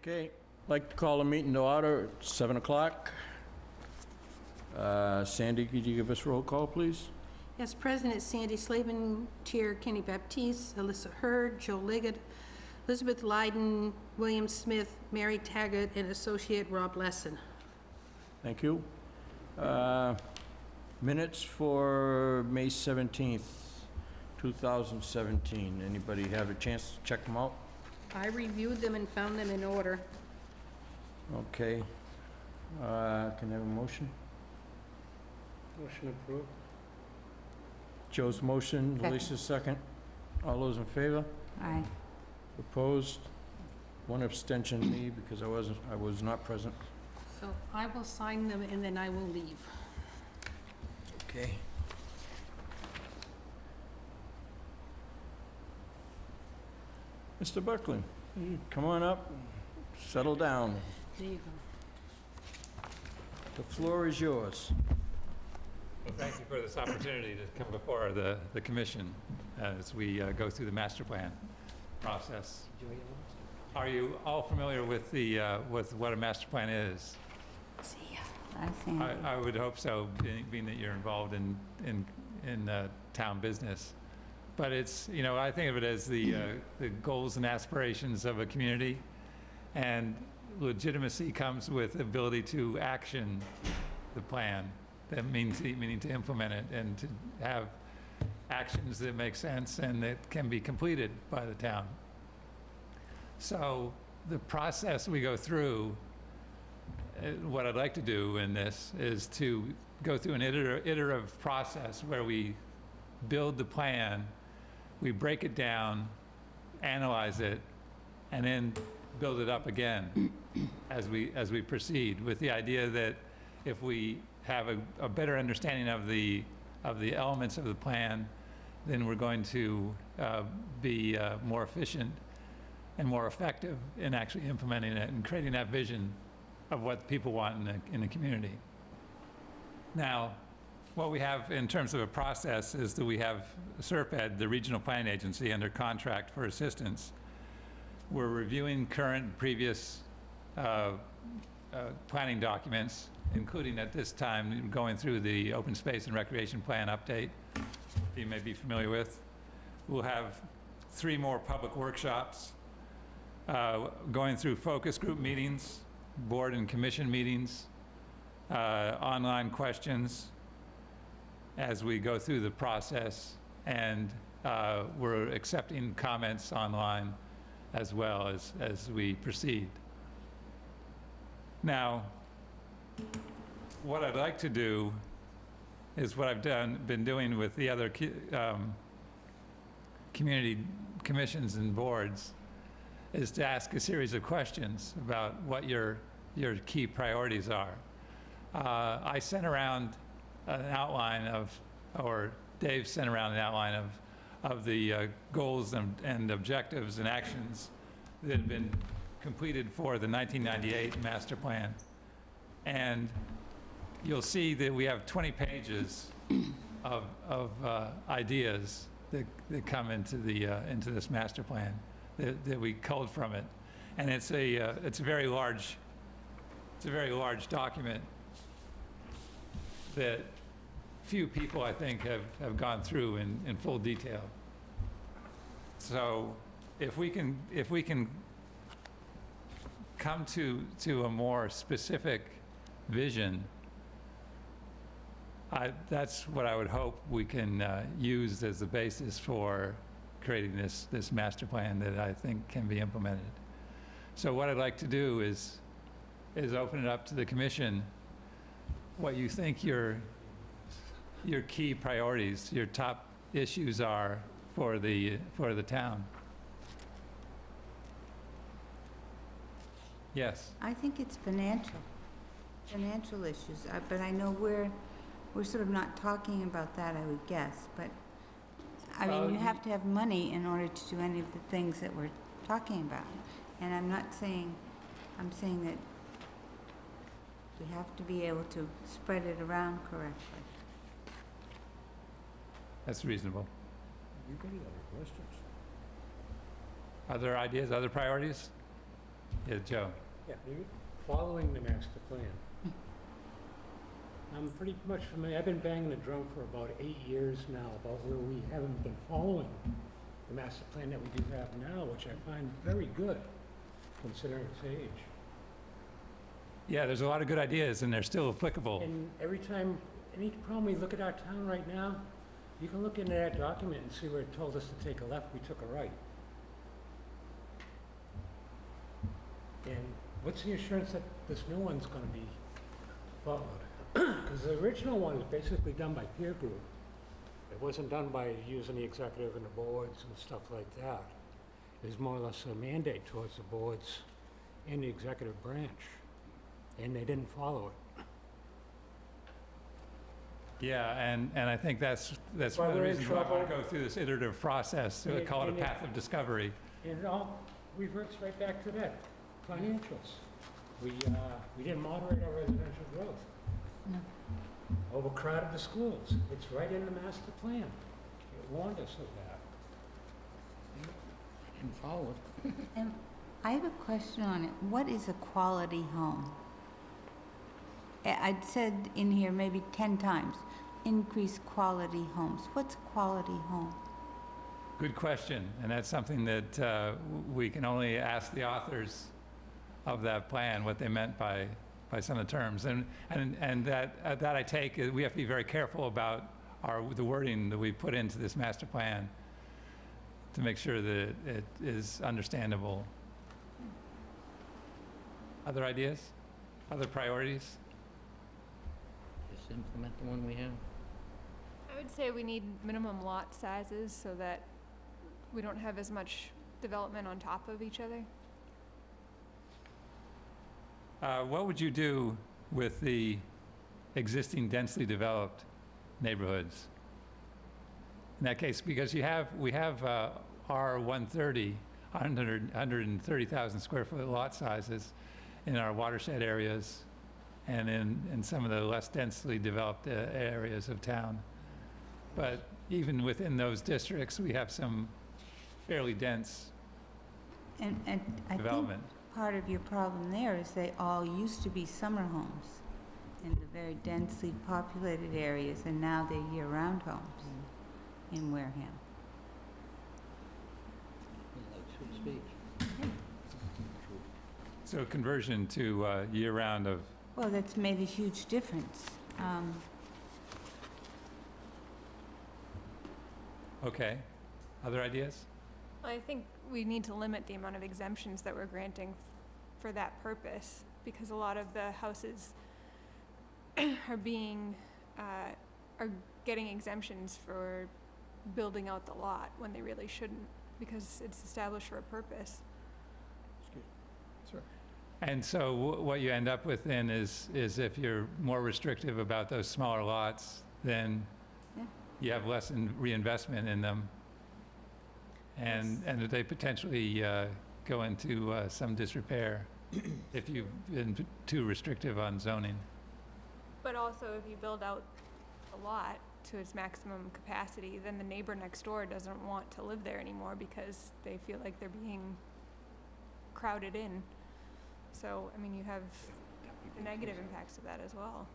Okay, like to call the meeting to order at 7 o'clock. Sandy, could you give us a roll call, please? Yes, President Sandy Slavin, Chair Kenny Baptiste, Alyssa Hurd, Joe Liggett, Elizabeth Lyden, William Smith, Mary Taggart, and Associate Rob Lesson. Thank you. Minutes for May 17th, 2017. Anybody have a chance to check them out? I reviewed them and found them in order. Okay. Can I have a motion? Motion approved. Joe's motion, Second. Lisa's second. All those in favor? Aye. Opposed? One abstention, me, because I was not present. So I will sign them and then I will leave. Okay. Mr. Buckland, come on up, settle down. There you go. The floor is yours. Well, thank you for this opportunity to come before the commission as we go through the master plan process. Are you all familiar with with what a master plan is? See ya. I see. I would hope so, being that you're involved in town business. But it's, I think of it as the goals and aspirations of a community, and legitimacy comes with ability to action the plan. That means meaning to implement it and to have actions that make sense and that can be completed by the town. So the process we go through, what I'd like to do in this is to go through an iterative process where we build the plan, we break it down, analyze it, and then build it up again as we proceed, with the idea that if we have a better understanding of the elements of the plan, then we're going to be more efficient and more effective in actually implementing it and creating that vision of what people want in the community. Now, what we have in terms of a process is that we have SERPED, the Regional Planning Agency, under contract for assistance. We're reviewing current and previous planning documents, including at this time going through the Open Space and Recreation Plan update that you may be familiar with. We'll have 3 more public workshops, going through focus group meetings, board and commission meetings, online questions as we go through the process, and we're accepting comments online as well as we proceed. Now, what I'd like to do is what I've been doing with the other community commissions and boards, is to ask a series of questions about what your key priorities are. I sent around an outline or Dave sent around an outline of the goals and objectives and actions that have been completed for the 1998 master plan. And you'll see that we have 20 pages of ideas that come into this master plan that we culled from it, and it's a very large document that few people, I think, have gone through in full detail. So if we can come to a more specific vision, that's what I would hope we can use as the basis for creating this master plan that I think can be implemented. So what I'd like to do is open it up to the commission, what you think your key priorities, your top issues are for the town. Yes. I think it's financial issues, but I know we're sort of not talking about that, I would guess, but I mean, you have to have money in order to do any of the things that we're talking about. And I'm saying that we have to be able to spread it around correctly. That's reasonable. Anybody have questions? Other ideas, other priorities? Yeah, Joe? Yeah, following the master plan. I'm pretty much familiar, I've been banging the drum for about 8 years now about where we haven't been following the master plan that we do have now, which I find very good considering its age. Yeah, there's a lot of good ideas, and they're still applicable. And every time, any problem we look at our town right now, you can look into that document and see where it told us to take a left, we took a right. And what's the assurance that this new one's gonna be followed? Because the original one is basically done by peer group. It wasn't done by using the executive and the boards and stuff like that. It was more or less a mandate towards the boards and the executive branch, and they didn't follow it. Yeah, and I think that's Why one of the we're in reasons why I want to trouble. go through this iterative process, we And- call it a and it- path of discovery. And it all reverts right back to that, financials. We didn't moderate our residential growth. No. Overcrowded the schools. It's right in the master plan. It warned us of that. And follow it. And I have a question on it. What is a quality home? I'd said in here maybe 10 times, increase quality homes. What's a quality home? Good question, and that's something that we can only ask the authors of that plan what they meant by some of the terms. And that I take, we have to be very careful about the wording that we put into this master plan to make sure that it is understandable. Other ideas? Other priorities? Just implement the one we have. I would say we need minimum lot sizes so that we don't have as much development on top of each other. What would you do with the existing densely developed neighborhoods? In that case, because we have R130, 130,000 square foot lot sizes in our watershed areas and in some of the less densely developed areas of town. But even within those districts, we have some fairly dense And I think development. part of your problem there is they all used to be summer homes in the very densely populated areas, and now they're year-round homes in Wareham. So conversion to year-round of, Well, that's made a huge difference. okay. Other ideas? I think we need to limit the amount of exemptions that we're granting for that purpose, because a lot of the houses are getting exemptions for building out the lot when they really shouldn't, because it's established for a purpose. And so what you end up with then is if you're more restrictive about those smaller lots, then Yeah. you have less reinvestment in them. And they potentially go into some disrepair if you've been too restrictive on zoning. But also, if you build out a lot to its maximum capacity, then the neighbor next door doesn't want to live there anymore because they feel like they're being crowded in. So, I mean, you have the negative impacts of that as well.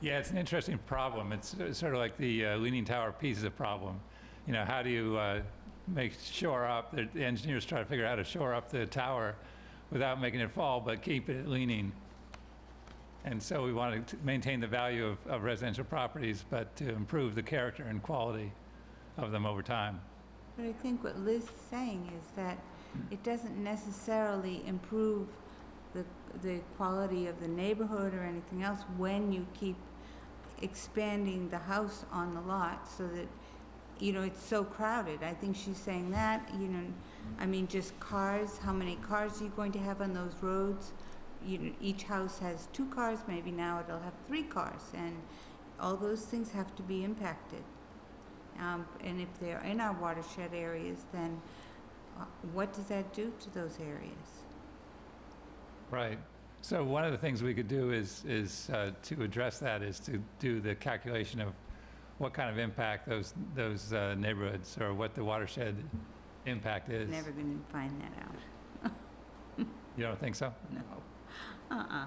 Yeah, it's an interesting problem. It's sort of like the Leaning Tower Pisa problem. You know, how do you shore up, the engineers try to figure out how to shore up the tower without making it fall, but keep it leaning. And so we want to maintain the value of residential properties, but to improve the character and quality of them over time. But I think what Liz is saying is that it doesn't necessarily improve the quality of the neighborhood or anything else when you keep expanding the house on the lot so that, you know, it's so crowded. I think she's saying that, you know, I mean, just cars, how many cars are you going to have on those roads? You know, each house has 2 cars, maybe now it'll have 3 cars, and all those things have to be impacted. And if they're in our watershed areas, then what does that do to those areas? Right. So one of the things we could do is to address that is to do the calculation of what kind of impact those neighborhoods or what the watershed impact is. Never going to find that out. You don't think so? No. Uh-uh.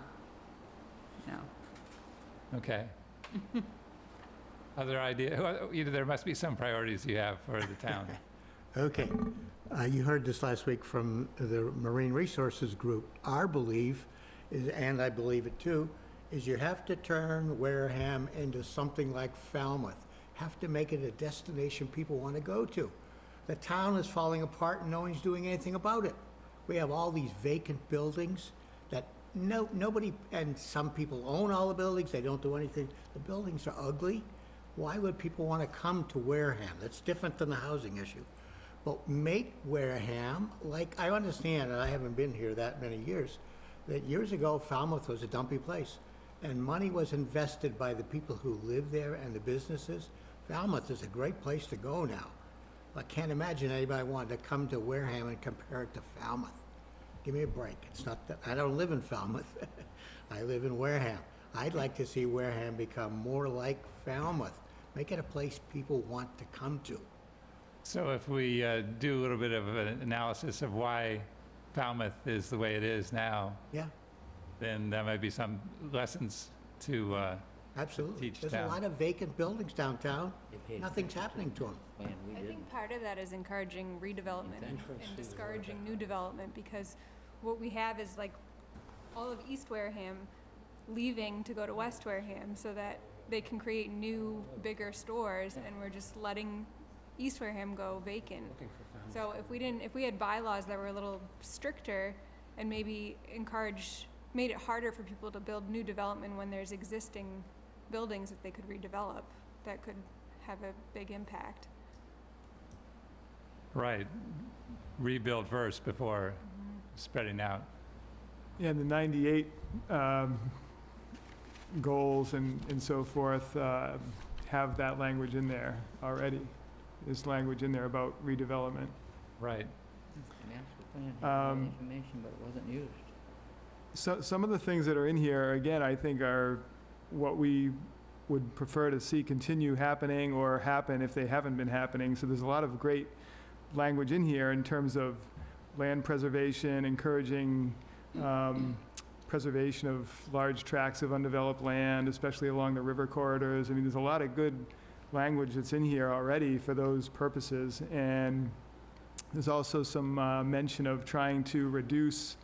No. Okay. Other idea, there must be some priorities you have for the town. Okay. You heard this last week from the Marine Resources Group. Our belief is, and I believe it too, is you have to turn Wareham into something like Falmouth. Have to make it a destination people want to go to. The town is falling apart and no one's doing anything about it. We have all these vacant buildings that nobody, and some people own all the buildings, they don't do anything. The buildings are ugly. Why would people want to come to Wareham? That's different than the housing issue. But make Wareham, like, I understand, and I haven't been here that many years, that years ago Falmouth was a dumpy place. And money was invested by the people who live there and the businesses. Falmouth is a great place to go now. I can't imagine anybody wanting to come to Wareham and compare it to Falmouth. Give me a break. It's not that, I don't live in Falmouth. I live in Wareham. I'd like to see Wareham become more like Falmouth. Make it a place people want to come to. So if we do a little bit of an analysis of why Falmouth is the way it is now, Yeah, then there might be some lessons to absolutely. Teach There's a town. lot of vacant buildings downtown. Nothing's happening to them. I think part of that is encouraging redevelopment and discouraging new development, because what we have is like all of East Wareham leaving to go to West Wareham so that they can create new, bigger stores, and we're just letting East Wareham go vacant. So if we had bylaws that were a little stricter and maybe made it harder for people to build new development when there's existing buildings that they could redevelop, that could have a big impact. right, rebuild first before spreading out. Yeah, the 98 goals and so forth have that language in there already. There's language in there about redevelopment. Right. Information, but it wasn't used. So, some of the things that are in here, again, I think are what we would prefer to see continue happening or happen if they haven't been happening. So there's a lot of great language in here in terms of land preservation, encouraging preservation of large tracts of undeveloped land, especially along the river corridors. I mean, there's a lot of good language that's in here already for those purposes. And there's also some mention of trying to reduce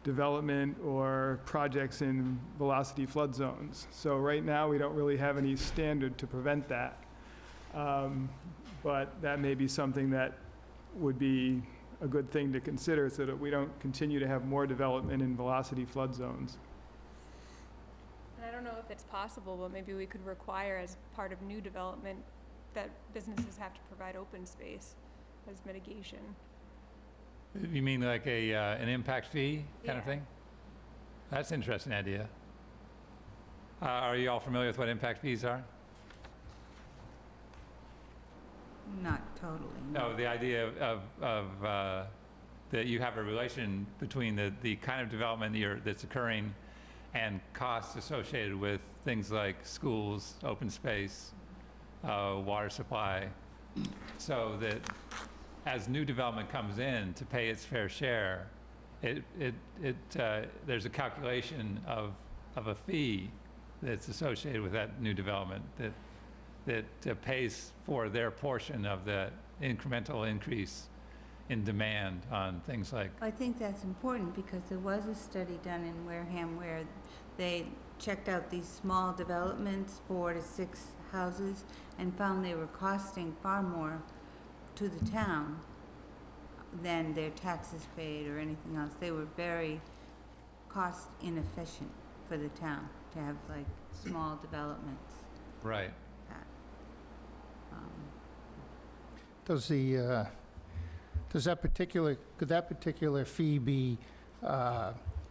development or projects in velocity flood zones. So right now, we don't really have any standard to prevent that. But that may be something that would be a good thing to consider so that we don't continue to have more development in velocity flood zones. And I don't know if it's possible, but maybe we could require as part of new development that businesses have to provide open space as mitigation. You mean like an impact fee kind of Yeah. thing? That's an interesting idea. Are you all familiar with what impact fees are? Not totally. No, the idea of that you have a relation between the kind of development that's occurring and costs associated with things like schools, open space, water supply, so that as new development comes in to pay its fair share, there's a calculation of a fee that's associated with that new development that pays for their portion of the incremental increase in demand on things like. I think that's important because there was a study done in Wareham where they checked out these small developments, 4 to 6 houses, and found they were costing far more to the town than their taxes paid or anything else. They were very cost inefficient for the town to have like small developments. Right. Could that particular fee be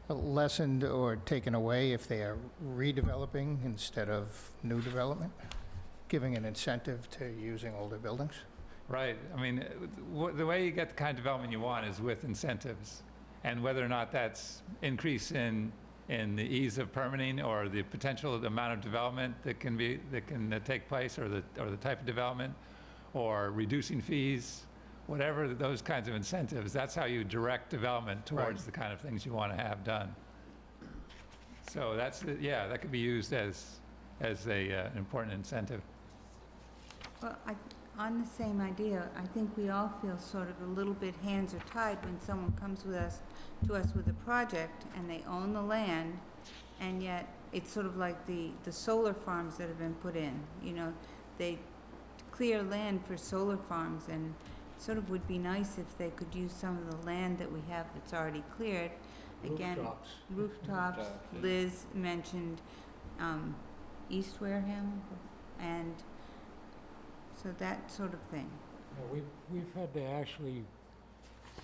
lessened or taken away if they are redeveloping instead of new development? Giving an incentive to using older buildings? Right. I mean, the way you get the kind of development you want is with incentives. And whether or not that's increase in the ease of permitting or the potential amount of development that can take place or the type of development, or reducing fees, whatever those kinds of incentives, that's how you direct development towards the kind of things you want to have done. So that's, yeah, that could be used as an important incentive. Well, on the same idea, I think we all feel sort of a little bit hands are tied when someone comes to us with a project and they own the land, and yet it's sort of like the solar farms that have been put in. You know, they clear land for solar farms, and sort of would be nice if they could use some of the land that we have that's already cleared. Again, rooftops. Liz mentioned East Wareham, and so that sort of thing. Yeah, we've had to actually,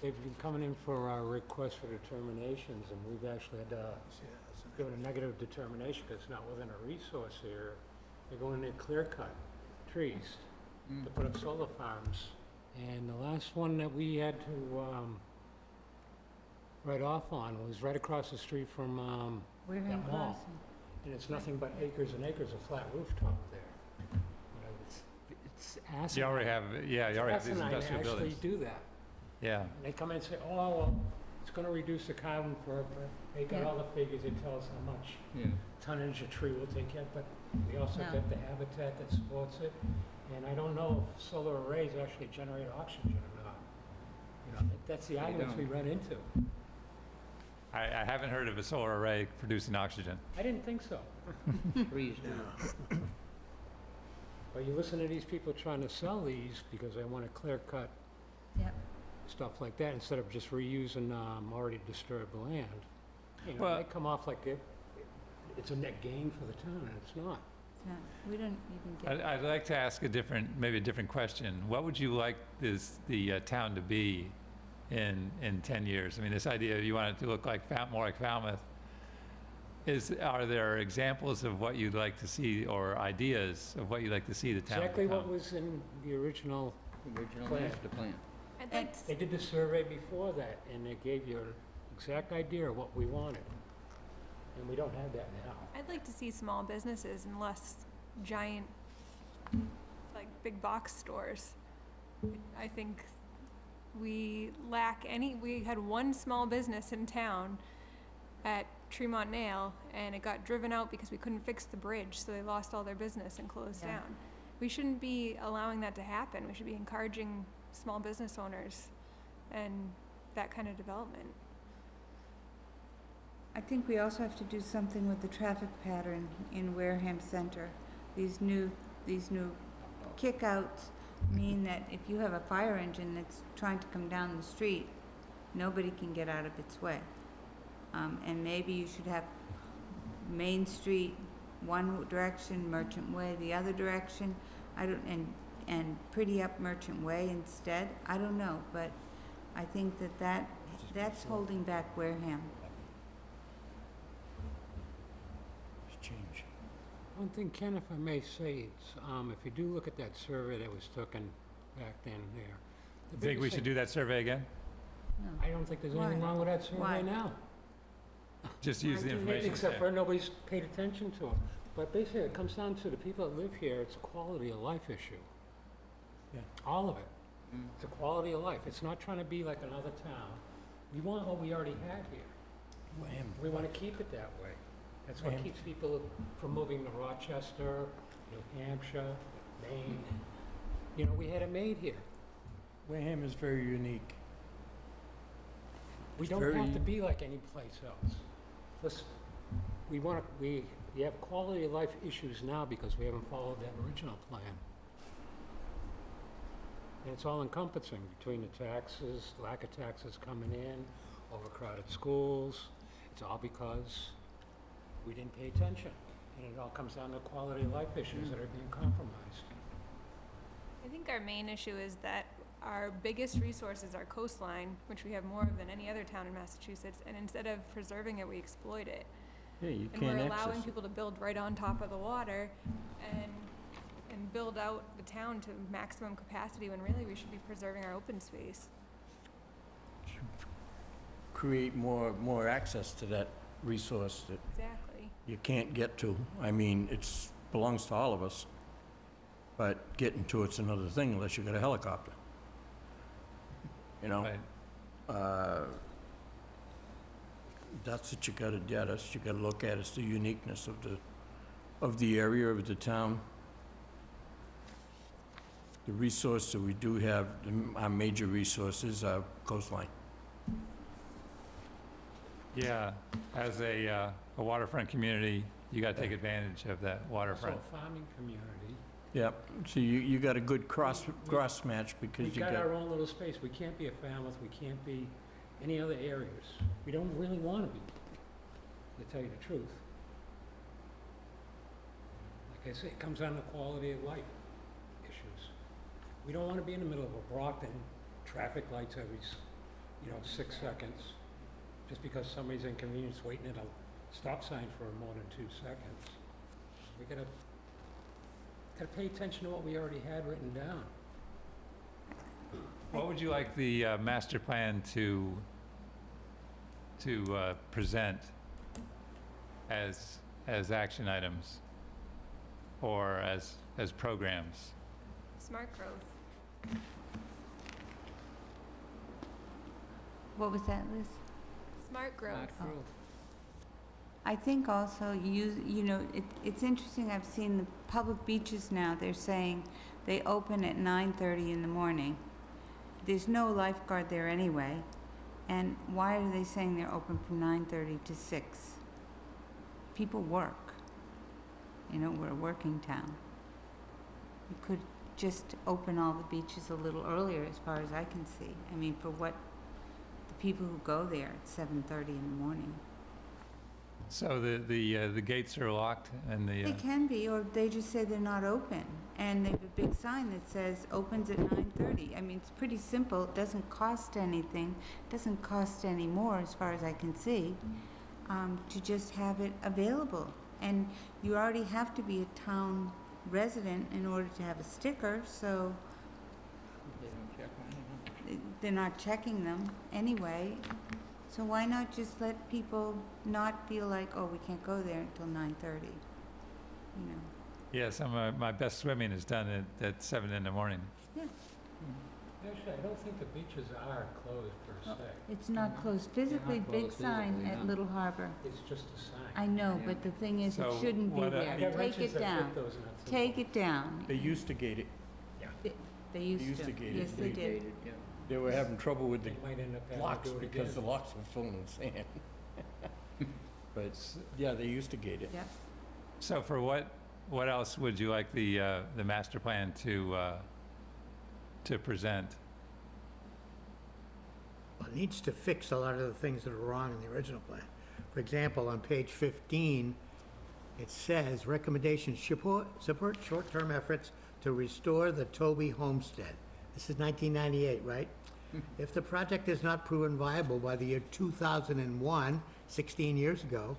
they've been coming in for our requests for determinations, and we've actually had to give a negative determination because it's not within a resource area. They're going to clear cut trees to put up solar farms. And the last one that we had to write off on was right across the street from Wareham that mall. Crossing. And it's nothing but acres and acres of flat rooftop there. You know, it's asinine. You already have, yeah, you already have these Asinine to industrial buildings. actually do that. Yeah. And they come in and say, oh, well, it's gonna reduce the carbon footprint. They got Yeah. all the figures, they tell us how much tonnage a tree will take care, but we also No. get the habitat that supports it. And I don't know if solar arrays actually generate oxygen or not. You know, that's the arguments we run into. I haven't heard of a solar array producing oxygen. I didn't think so. Trees do. But you listen to these people trying to sell these because they want to clear cut Yep. stuff like that instead of just reusing already disturbed land. You know, Well- they come off like it's a net gain for the town, and it's not. No, we don't even get. I'd like to ask maybe a different question. What would you like the town to be in 10 years? I mean, this idea, you want it to look like, more like Falmouth. Are there examples of what you'd like to see, or ideas of what you'd like to see the town Exactly what become? was in the original. Original Plan. master plan. I'd like to They did the survey before that, and they gave you an exact idea of what we wanted. And we don't have that now. I'd like to see small businesses and less giant, like, big box stores. I think we had one small business in town at Tremont Nail, and it got driven out because we couldn't fix the bridge, so they lost all their business and closed Yeah. down. We shouldn't be allowing that to happen. We should be encouraging small business owners and that kind of development. I think we also have to do something with the traffic pattern in Wareham Center. These new kickouts mean that if you have a fire engine that's trying to come down the street, nobody can get out of its way. And maybe you should have Main Street one direction, Merchant Way the other direction. And pretty up Merchant Way instead. I don't know, but I think that's holding back Wareham. Change. One thing, Ken, if I may say, it's, if you do look at that survey that was taken back then there. the Think we biggest should thing- do that survey again? No. I don't think there's anything Why? wrong with that survey Why? now. Just use the Why do you- information. Except there. for nobody's paid attention to it. But basically, it comes down to the people that live here, it's a quality of life issue. Yeah. All of it. It's a quality of life. It's not trying to be like another town. We want what we already had here. We want to keep it that way. That's what Wareham. keeps people from moving to Rochester, New Hampshire, Maine. You know, we had it made here. Wareham is very unique. We It's don't have very- to be like any place else. Listen, we have quality of life issues now because we haven't followed that original plan. And it's all encompassing between the taxes, lack of taxes coming in, overcrowded schools. It's all because we didn't pay attention. And it all comes down to quality of life issues that are being compromised. I think our main issue is that our biggest resource is our coastline, which we have more of than any other town in Massachusetts, and instead of preserving it, we exploit it. Yeah, you And we're can't allowing access it. people to build right on top of the water and build out the town to maximum capacity when really we should be preserving our open space. Create more access to that resource that Exactly. you can't get to. I mean, it's, belongs to all of us, but getting to it's another thing unless you got a helicopter. you know? Right. That's what you gotta get us, you gotta look at, is the uniqueness of the area, of the town. The resource that we do have, our major resource is our coastline. Yeah, as a waterfront community, you got to take advantage of that Also waterfront. a farming community. Yep, so you got a good cross match because We've you got got, our own little space. We can't be a Falmouth, we can't be any other areas. We don't really want to be, to tell you the truth. Like I say, it comes down to quality of life issues. We don't want to be in the middle of a Brockton, traffic lights every, 6 seconds, just because somebody's inconvenienced waiting at a stop sign for more than 2 seconds. We gotta pay attention to what we already had written down. What would you like the master plan to present as action items or as programs? Smart growth. What was that, Liz? Smart growth. Not growth. I think also it's interesting, I've seen the public beaches now, they're saying they open at 9:30 in the morning. There's no lifeguard there anyway, and why are they saying they're open from 9:30 to 6? People work. We're a working town. You could just open all the beaches a little earlier, as far as I can see. I mean, for what the people who go there at 7:30 in the morning. So the gates are locked and They can be, or they just say they're not open, and they have a big sign that says opens at 9:30. I mean, it's pretty simple, it doesn't cost anything, doesn't cost any more, as far as I can see, to just have it available. And you already have to be a town resident in order to have a sticker, so They don't check on it, they're not checking them anyway. So why not just let people not feel like, oh, we can't go there until 9:30, Yeah, some of my best swimming is done at 7 in the morning. Actually, I don't think the beaches are closed per se. It's not closed physically, not big closed sign physically, at no. Little Harbor. It's just a sign. I know, Yeah. but the thing is, it So shouldn't be what I- I there. got Take wrenches it that down. fit those nuts in. Take it down. they used to gate it. They used used to to. gate it. Yes, they did. Gated, yeah. They were having trouble with the They might end up having locks to do it because the again. locks were full of sand. But, yeah, they used to gate it. Yep. So for what else would you like the master plan to present? Well, it needs to fix a lot of the things that are wrong in the original plan. For example, on page 15, it says, recommendations support short-term efforts to restore the Toby homestead. This is 1998, right? If the project is not proven viable by the year 2001, 16 years ago,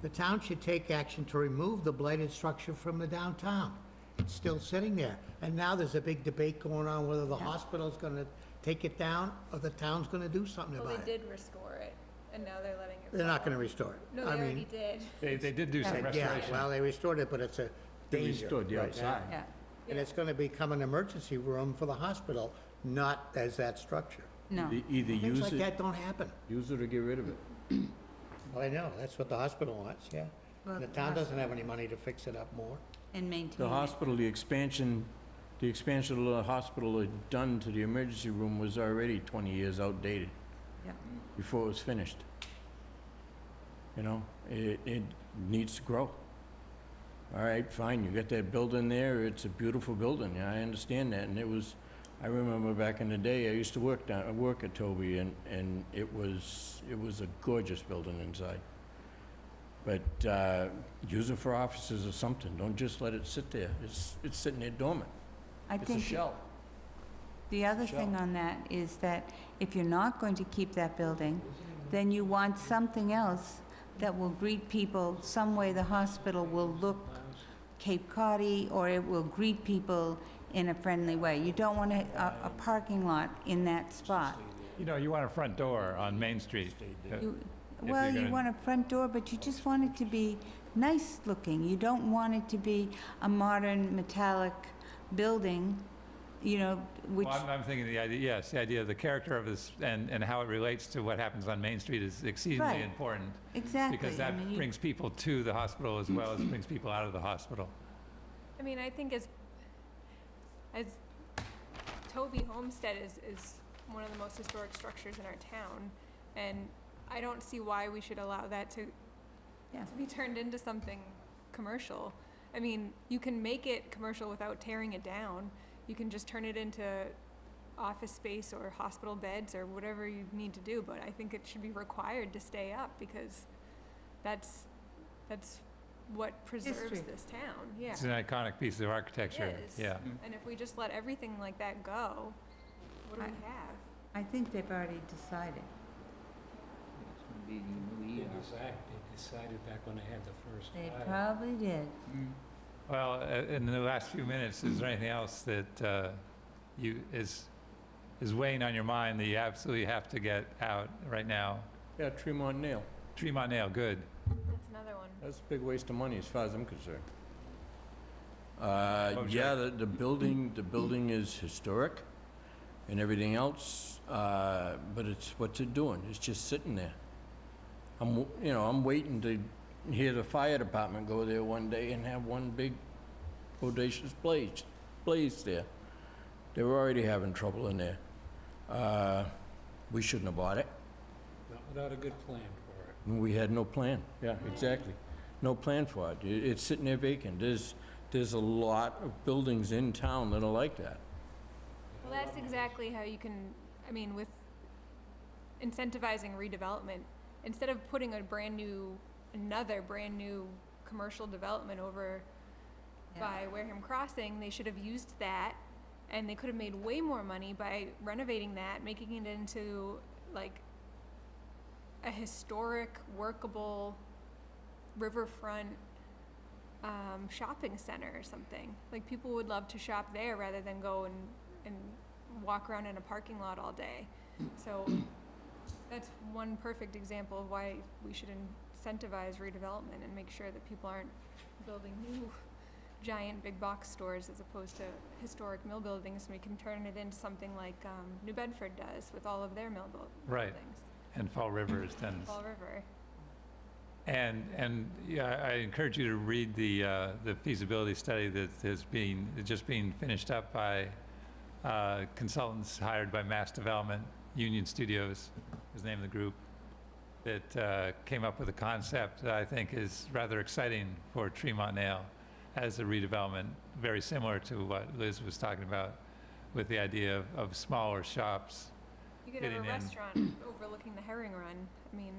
the town should take action to remove the blighted structure from the downtown. It's still sitting there. And now there's a big debate going on whether the hospital's gonna take it down or the town's gonna do something Well, about they it. did restore it, and now they're letting it. They're not fall. gonna restore it. No, they I mean, already did. They did do some Yeah, restoration. Yeah, well, they restored it, but it's a They danger restored the right outside. now. Yeah. And it's gonna become an emergency room for the hospital, not as that structure. No. Either Things use like it, that don't happen. use it or get rid of it. Well, I know, that's what the hospital wants, yeah. Well, And the town doesn't have any money to fix it up more. And maintain The it. hospital, the expansion of the hospital had done to the emergency room was already 20 years outdated. Yep. Before it was finished. It needs to grow. All right, fine, you got that building there, it's a beautiful building, yeah, I understand that, and I remember back in the day, I used to work at Toby, and it was a gorgeous building inside. But, use it for offices or something, don't just let it sit there, it's sitting there dormant, I it's a think shell. the other shell. thing on that is that if you're not going to keep that building, then you want something else that will greet people, some way the hospital will look Cape Coddy, or it will greet people in a friendly way. You don't want a parking lot in that spot. You want a front door on Main Street. You- If Well, you're you gonna- want a front door, but you just want it to be nice looking. You don't want it to be a modern metallic building you know, which, Well, I'm thinking the idea, yes, the idea of the character of this and how it relates to what happens on Main Street is exceedingly Right. important. exactly. Because I that mean, you- brings people to the hospital as well as brings people out of the hospital. I mean, I think as Toby Homestead is one of the most historic structures in our town, and I don't see why we should allow that to Yeah. be turned into something commercial. I mean, you can make it commercial without tearing it down. You can just turn it into office space or hospital beds or whatever you need to do, but I think it should be required to stay up because that's what preserves History. this town, yeah. It's an iconic piece of architecture. It is. Yeah. And if we just let everything like that go, what do we have? I think they've already decided. It's gonna be the new They ER. decided back when they had the first They fire. probably did. Mm. Well, in the last few minutes, is there anything else that is weighing on your mind that you absolutely have to get out right now? Yeah, Tremont Nail. Tremont Nail, good. That's another one. That's a big waste of money as far as I'm concerned. Oh, Yeah, sure. the building is historic and everything else, but it's, what's it doing? It's just sitting there. I'm waiting to hear the fire department go there one day and have one big bodacious blaze there. They were already having trouble in there. We shouldn't have bought it. Not without a good plan for it. We had no plan. Yeah, exactly. No plan for it. It's sitting there vacant. There's a lot of buildings in town that are like that. Well, that's exactly how you can, I mean, with incentivizing redevelopment, instead of putting another brand new commercial development over Yeah. by Wareham Crossing, they should have used that, and they could have made way more money by renovating that, making it into like a historic, workable riverfront shopping center or something. Like people would love to shop there rather than go and walk around in a parking lot all day. So that's one perfect example of why we should incentivize redevelopment and make sure that people aren't building new giant big box stores as opposed to historic mill buildings, and we can turn it into something like New Bedford does with all of their Right. buildings. And Fall River has done. Fall River. And yeah, I encourage you to read the feasibility study that just being finished up by consultants hired by Mass Development, Union Studios is the name of the group, that came up with a concept that I think is rather exciting for Tremont Nail as a redevelopment, very similar to what Liz was talking about with the idea of smaller shops. You could have Getting a in. restaurant overlooking the herring run. I mean,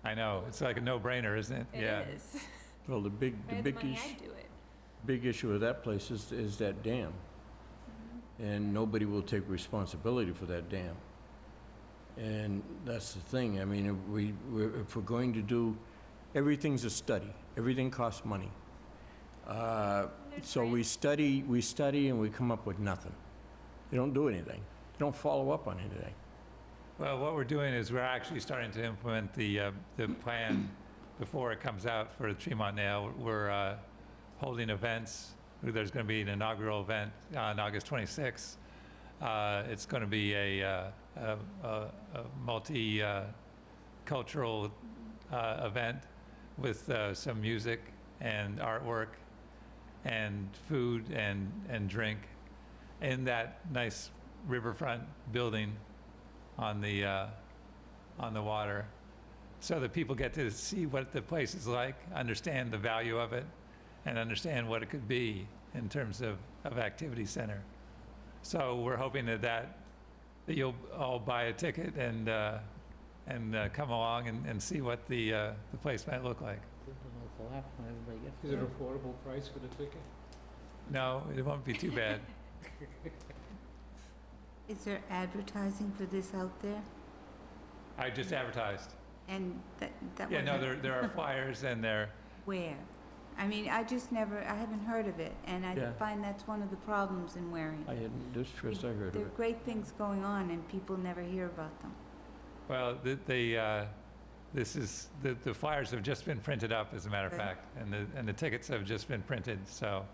I know, it's like a no-brainer, isn't it? it Yeah. is. Well, the If I had the big money, issue. I'd do it. Big issue with that place is that dam, and nobody will take responsibility for that dam. And that's the thing, I mean, if we're going to do, everything's a study, everything costs money. There's So we study and we come up with nothing. They don't do anything, they don't follow up on anything. Well, what we're doing is we're actually starting to implement the plan before it comes out for Tremont Nail. We're holding events. There's going to be an inaugural event on August 26th. It's going to be a multi-cultural event with some music and artwork and food and drink in that nice riverfront building on the water, so that people get to see what the place is like, understand the value of it, and understand what it could be in terms of activity center. So we're hoping that you'll all buy a ticket and come along and see what the place might look like. Local app, everybody gets Is it one. affordable price for the ticket? No, it won't be too bad. Is there advertising for this out there? I just advertised. And that Yeah, no, wasn't- there are flyers and there. Where? I mean, I haven't heard of it, and I Yeah. find that's one of the problems in Wareham. I hadn't, this is first I heard of There are it. great things going on, and people never hear about them. Well, the flyers have just been printed up, as a matter of Good. fact, and the tickets have just been printed, so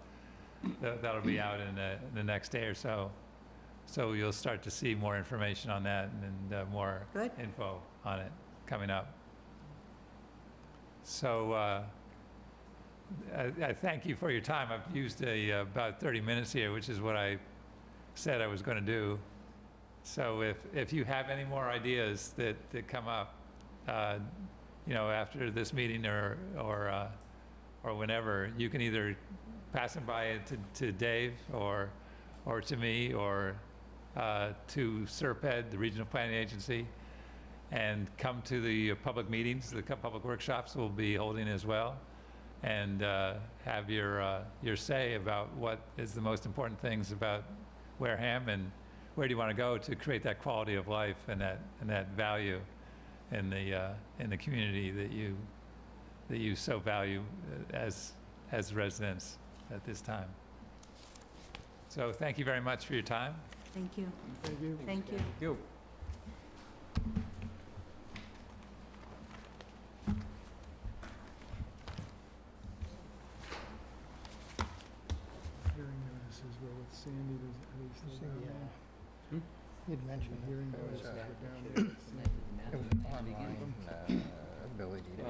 that'll be out in the next day or so. So you'll start to see more information on that and more Good. info on it coming up. So I thank you for your time. I've used about 30 minutes here, which is what I said I was going to do. So if you have any more ideas that come up, after this meeting or whenever, you can either pass them by to Dave or to me or to SERPED, the Regional Planning Agency, and come to the public meetings, the public workshops we'll be holding as well, and have your say about what is the most important things about Wareham and where do you want to go to create that quality of life and that value in the community that you so value as residents at this time. So thank you very much for your time. Thank you. Thank you. Thank you. You. Hearing notices were with Sandy, are they still down there? You'd mentioned Hearing there was notices a, were down there. it was an online ability to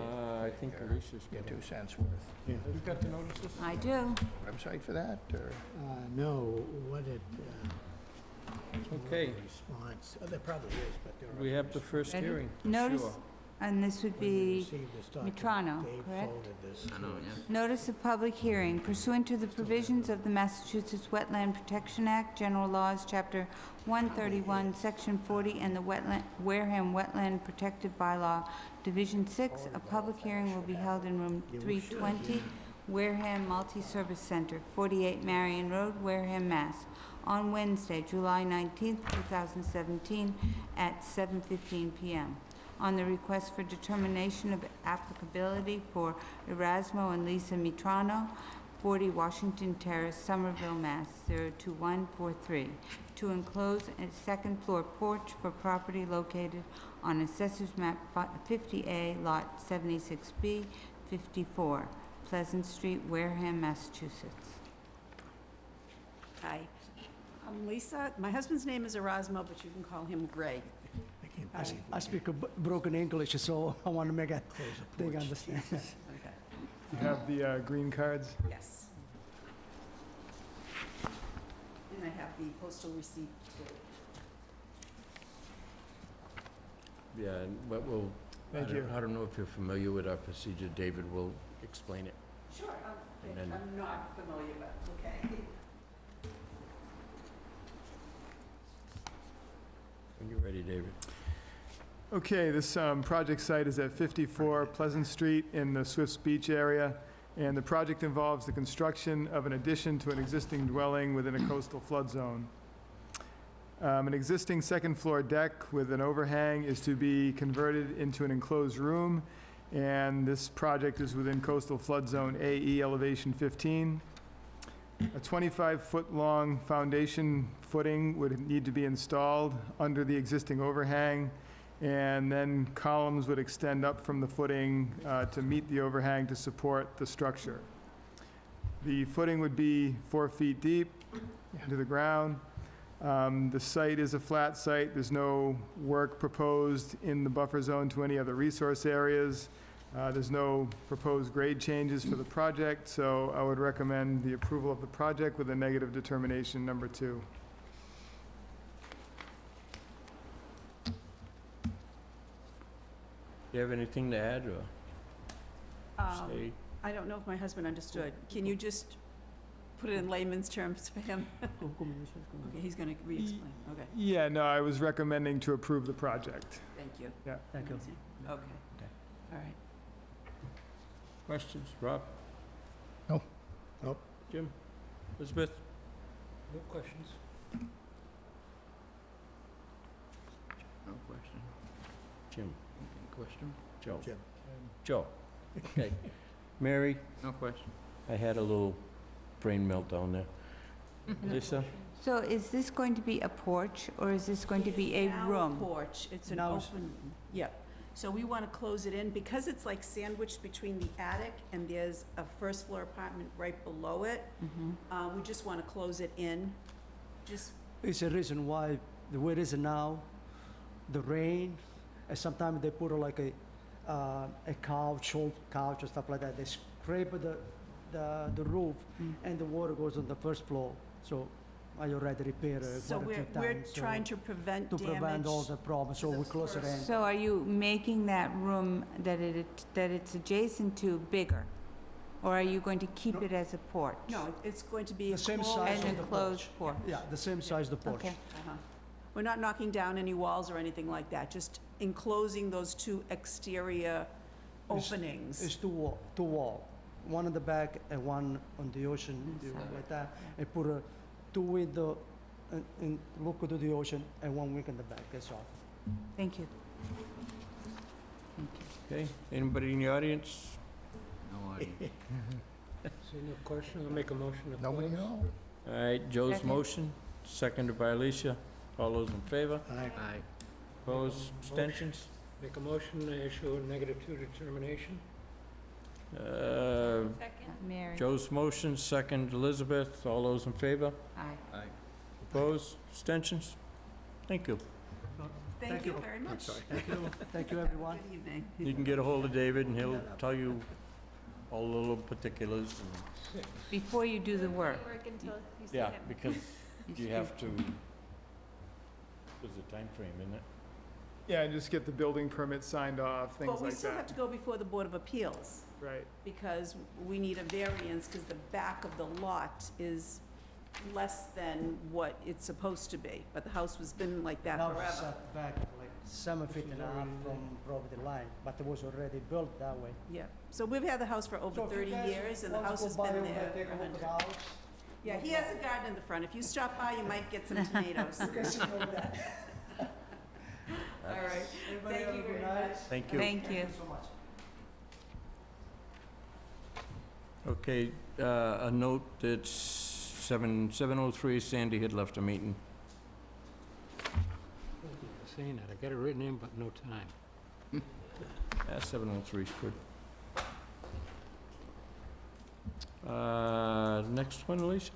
I think your Alicia's got 2 it. cents worth. You got the notices? I do. Website for that, or? No, what it, Okay, response, there probably is, but there are. we have the first Ready? hearing. Notice, Sure. and this would When we be received this document, Mitrano, Dave correct? forwarded this to I know, us. yeah. notice of public hearing pursuant to the provisions of the Massachusetts Wetland Protection Act, General Laws, Chapter 131, Section 40, and the Wareham Wetland Protected Bylaw, Division 6. A public hearing will be held in room Yeah, we should, 320, Wareham Multi-Service Center, 48 Marion Road, Wareham, Mass, on Wednesday, July 19th, 2017, at 7:15 p.m. on the request for determination of applicability for Erasmo and Lisa Mitrano, 40 Washington Terrace, Somerville, Mass. 02143, to enclose a second-floor porch for property located on Assessors Map 50A, Lot 76B, 54, Pleasant Street, Wareham, Massachusetts. Hi, I'm Lisa. My husband's name is Erasmo, but you can call him Greg. I can't I- believe I speak a broken English, so I want to make a close the thing porch. understand. Okay. You have the green cards? Yes. And I have the postal receipt too. Yeah, and what we'll, Thank you. I don't know if you're familiar with our procedure. David will explain it. Sure, And then- I'm not familiar, but okay. When you're ready, David. Okay, this project site is at 54 Pleasant Street in the Swifts Beach area, and the project involves the construction of an addition to an existing dwelling within a coastal flood zone. An existing second-floor deck with an overhang is to be converted into an enclosed room, and this project is within coastal flood zone AE elevation 15. A 25-foot-long foundation footing would need to be installed under the existing overhang, and then columns would extend up from the footing to meet the overhang to support the structure. The footing would be 4 feet deep into the ground. The site is a flat site. There's no work proposed in the buffer zone to any other resource areas. There's no proposed grade changes for the project, so I would recommend the approval of the project with a negative determination number 2. Do you have anything to add or say? I don't know if my husband understood. Can you just put it in layman's terms for him? Okay, he's gonna re-explain. Okay, Yeah, no, I was recommending to approve the project. thank you. Thank you. Okay, all right. Questions? Rob? No. Nope. Jim? Elizabeth? No questions? No question. Jim? Any question? Joe? Jim. Joe? Okay. Mary? No question. I had a little brain meltdown there. Lisa? So is this going to be a porch, or is this going to be a Now room? porch, it's an Now it's- open, yep. So we want to close it in, because it's like sandwiched between the attic and there's a first floor apartment right below it. Mhm. We just want to close it in, just It's a reason why the way it is now, the rain, and sometimes they put like a couch, old couch or stuff like that. They scrape the roof, and the water goes on the first floor. So I already repaired it So one or two we're times. so trying to prevent to damage. prevent all the problems, so we close it in. So are you making that room that it's adjacent to bigger? Or are you going to keep it as a porch? No, it's going to be The same closed- size An of the enclosed porch? Yeah, the same size the porch. Okay. Uh-huh. We're not knocking down any walls or anything like that, just enclosing those two exterior openings. It's two wall, one in the back and one on the ocean, Inside. like that. And put two window and look to the ocean and one wing in the back, that's all. Thank you. Okay, anybody in the audience? No idea. See no question, I'll make a motion to close. Nobody at all? All right, Joe's Second. motion, seconded by Alicia. All those in favor? Aye. Aye. Opposed, abstentions? Make a motion to issue a -2 determination. Second. Mary? Joe's motion, second Elizabeth. All those in favor? Aye. Aye. Opposed, abstentions? Thank you. Thank you very much. Thank you, everyone. Good evening. You can get a hold of David and he'll tell you all the little particulars. and- Before you do the work. Work until you see Yeah, him. because you have to, there's a time frame, isn't it? Yeah, and just get the building permit signed off, things But we like still have that. to go before the Board of Appeals, Right. because we need a variance, because the back of the lot is less than what it's supposed to be. But the house has been like that Now it's forever. set back like 7 feet and a half from property line, but it was already built that way. Yeah, so we've had the house for over So if you 30 guys years, and the want to house go has by been over there Take for a look at 100. the house. Yeah, he has a garden in the front. If you stop by, you might get some tomatoes. You can see all that. All right, Everybody thank have you a good very night. much. Thank you. Thank you. so much. Okay, a note that 7:03 Sandy had left a meeting. Thank you for saying that. I got it written in, but no time. 7:03 is good. Next one, Alicia?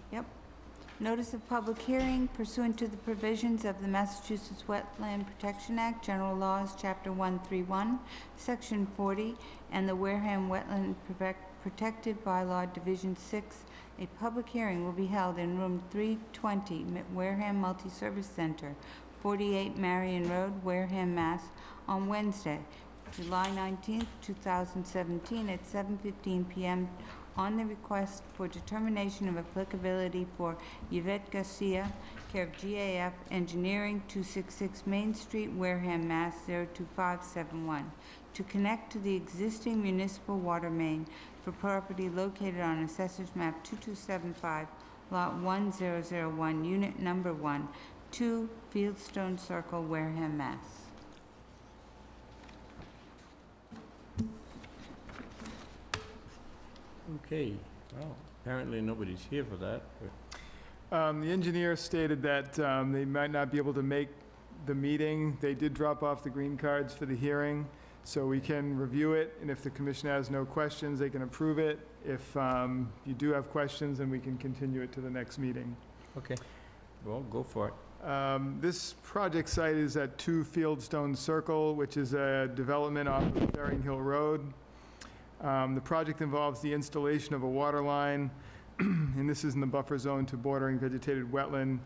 Notice of public hearing pursuant to the provisions of the Massachusetts Wetland Protection Act, General Laws, Chapter 131, Section 40, and the Wareham Wetland Protected Bylaw, Division 6. A public hearing will be held in Room 320, Wareham Multi-Service Center, 48 Marion Road, Wareham, Mass., on Wednesday, July 19th, 2017, at 7:15 p.m. on the request for determination of applicability for Yvette Garcia, care of GAF Engineering, 266 Main Street, Wareham, Mass. 02571, to connect to the existing municipal water main for property located on Assessors Map 2275, Lot 1001, Unit Number 1, 2 Fieldstone Circle, Wareham, Mass. Okay, well, apparently nobody's here for that, but The engineer stated that they might not be able to make the meeting. They did drop off the green cards for the hearing, so we can review it, and if the commission has no questions, they can approve it. If you do have questions, then we can continue it to the next meeting. okay, well, go for it. This project site is at 2 Fieldstone Circle, which is a development off of Ferring Hill Road. The project involves the installation of a water line, and this is in the buffer zone to bordering vegetated wetland.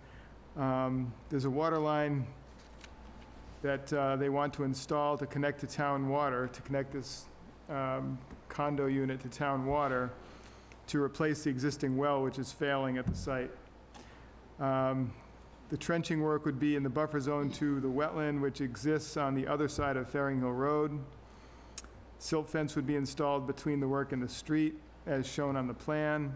There's a water line that they want to install to connect to town water, to connect this condo unit to town water, to replace the existing well, which is failing at the site. The trenching work would be in the buffer zone to the wetland, which exists on the other side of Ferring Hill Road. Silt fence would be installed between the work and the street, as shown on the plan.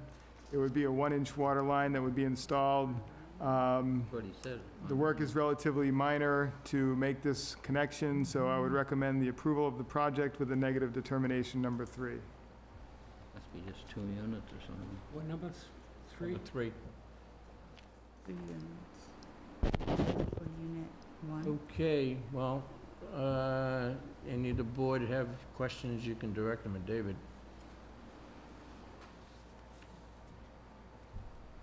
It would be a 1-inch water line that would be installed. What he said. The work is relatively minor to make this connection, so I would recommend the approval of the project with a negative determination number 3. Must be just 2 units or something. What number? Three? Number 3. 3 units for Unit 1. Okay, well, any of the board have questions, you can direct them at David.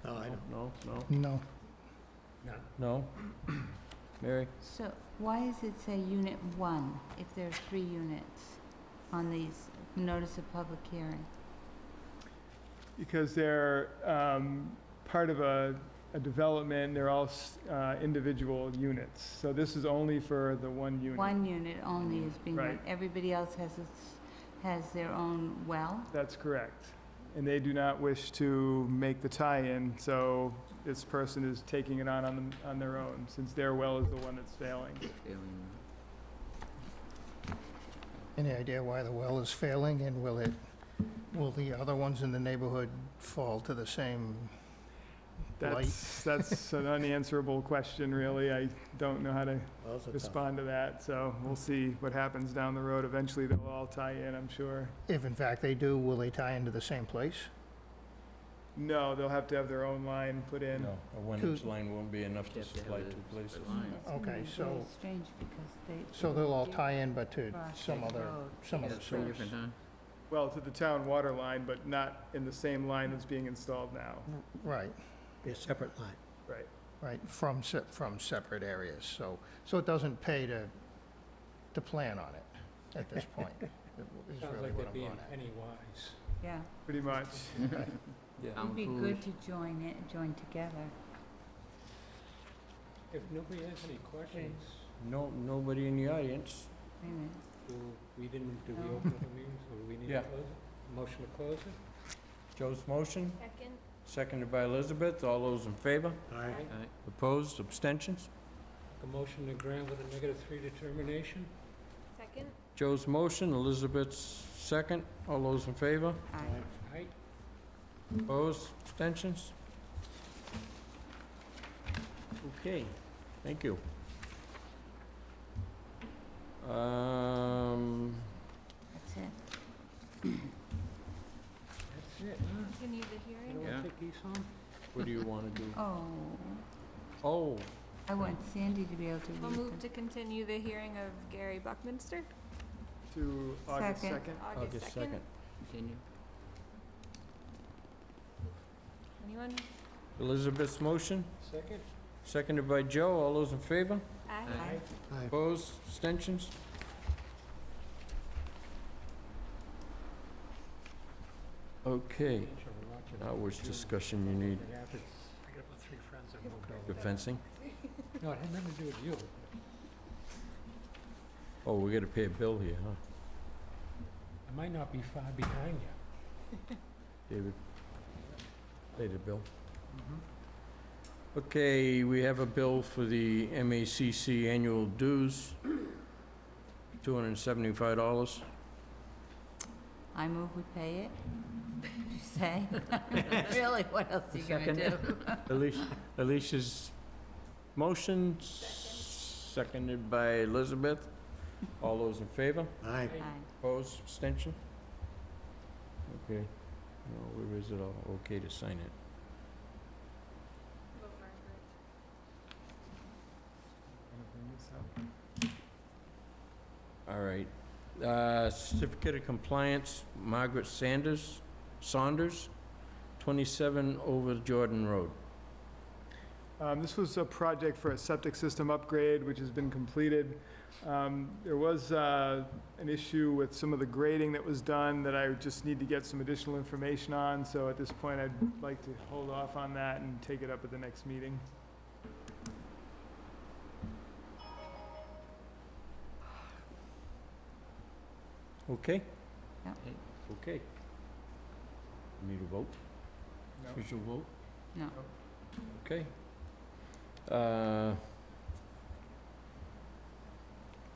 No, I don't. No, no? No. None. No? Mary? So why does it say Unit 1 if there are 3 units on these notice of public hearing? Because they're part of a development, they're all individual units. So this is only for the one unit. 1 unit only is being, Right. everybody else has their own well? That's correct. And they do not wish to make the tie-in, so this person is taking it on their own, since their well is the one that's failing. Failing. Any idea why the well is failing, and will the other ones in the neighborhood fall to the same light? That's an unanswerable question, really. I don't know how to Those are tough. respond to that, so we'll see what happens down the road. Eventually, they'll all tie in, I'm sure. If in fact they do, will they tie into the same place? No, they'll have to have their own line put in. No, a one-inch line won't be enough to You have to have supply a 2 places. separate line. It's gonna Okay, be so- very strange because they. So they'll all tie in, but to Cross some the other, road. some Yeah, other 3 source? different times. Well, to the town water line, but not in the same line that's being installed now. Right, Be a separate line. Right. right, from separate areas, so it doesn't pay to plan on it at this point, is Sounds really like what they're I'm being going at. penny wise. Yeah, Pretty much. Yeah. it'd be good to join together. If nobody has any questions, No, nobody in the audience. Wait a minute. do we No. open the meeting, or do we need Yeah. to close it? Motion to close it? Joe's motion, Second. seconded by Elizabeth. All those in favor? All right. Aye. Opposed? Abstentions? A motion to grant with a -3 determination? Second. Joe's motion, Elizabeth's second. All those in favor? Aye. Aye. Opposed? Abstentions? Okay, thank you. That's it. That's it, huh? Continue the You hearing. don't Yeah. want to take these home? What do you want to do? Oh, Oh, I want Sandy to be able to I'll read move them. to continue the hearing of Gary Buckminster, To August Second. 2nd. August 2nd. Continue. Anyone? Elizabeth's motion, Second? seconded by Joe. All those in favor? Aye. Aye. Aye. Opposed? Abstentions? Okay, now which discussion you need? I got about 3 friends that moved over The there. fencing? No, it had nothing to do with you. Oh, we gotta pay a bill here, huh? I might not be far behind you. David? Pay the bill. Okay, we have a bill for the MACC annual dues, $275. I move we pay it. You say? Really, what else are you gonna do? Alicia's motion, seconded by Elizabeth. All those in favor? Aye. Aye. Opposed, abstention? Okay. No, where is it all? Okay to sign it. Vote Margaret. All right. Certificate of compliance, Margaret Saunders, 27 over Jordan Road. This was a project for a septic system upgrade, which has been completed. There was an issue with some of the grading that was done that I just need to get some additional information on, so at this point, I'd like to hold off on that and take it up at the next meeting. Okay? Yep. Okay. Need a vote? No. Official vote? No. Okay.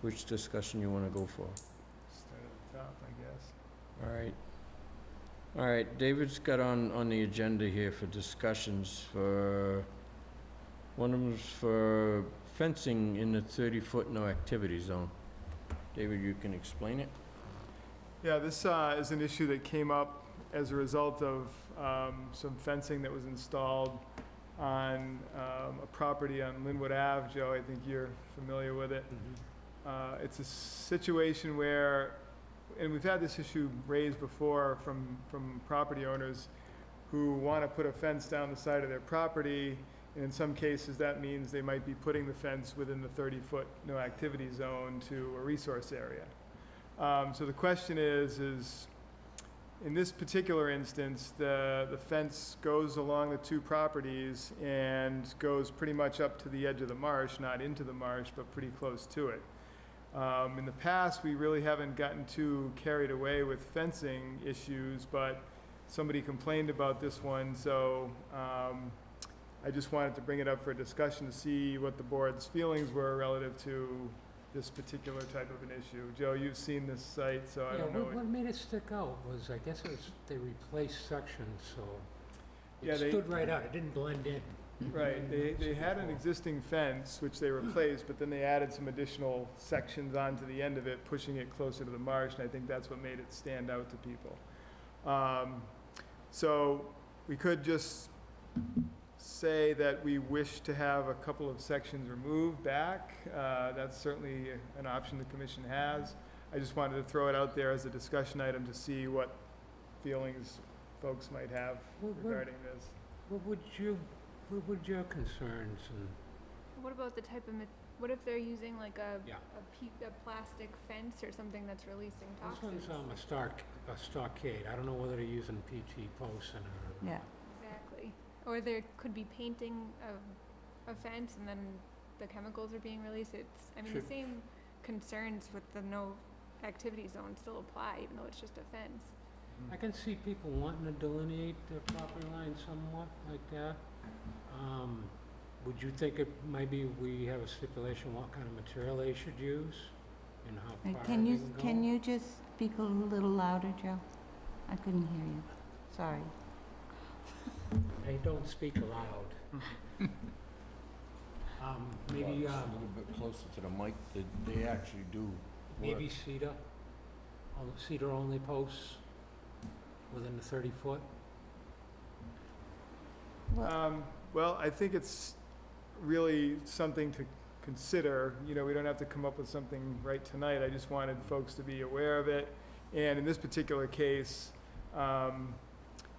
Which discussion you want to go for? Start at the top, I guess. All right. All right, David's got on the agenda here for discussions for, one of them's for fencing in the 30-foot no activity zone. David, you can explain it? Yeah, this is an issue that came up as a result of some fencing that was installed on a property on Linwood Ave. Joe, I think you're familiar with it. It's a situation where, and we've had this issue raised before from property owners who want to put a fence down the side of their property, And in some cases, that means they might be putting the fence within the 30-foot no activity zone to a resource area. So the question is in this particular instance, the fence goes along the two properties and goes pretty much up to the edge of the marsh, not into the marsh, but pretty close to it. In the past, we really haven't gotten too carried away with fencing issues, but somebody complained about this one, so I just wanted to bring it up for discussion to see what the board's feelings were relative to this particular type of an issue. Joe, you've seen this site, so I don't know. What made it stick out was, I guess it was, they replaced sections, so Yeah, it they- stood right out, it didn't blend in. Right, they had an existing fence, which they replaced, but then they added some additional sections onto the end of it, pushing it closer to the marsh, and I think that's what made it stand out to people. So we could just say that we wish to have a couple of sections removed back. That's certainly an option the commission has. I just wanted to throw it out there as a discussion item to see what feelings folks might have regarding this. What would your concerns and, What about the type of, what if they're using like a Yeah. a plastic fence or something that's releasing this toxins? one's a stockade, I don't know whether they're using PT posts and Yeah. Exactly. Or there could be painting a fence and then the chemicals are being released. It's, I mean, the Should- same concerns with the no activity zone still apply, even though it's just a fence. I can see people wanting to delineate their property line somewhat like that. Would you think it, maybe we have a stipulation what kind of material they should use and how far they Can you, can go? can you just speak a little louder, Joe? I couldn't hear you. Sorry. They don't speak aloud. Maybe, A little bit closer to the mic, they actually do work. maybe cedar only posts within the 30-foot? Well, I think it's really something to consider. You know, we don't have to come up with something right tonight. I just wanted folks to be aware of it. And in this particular case,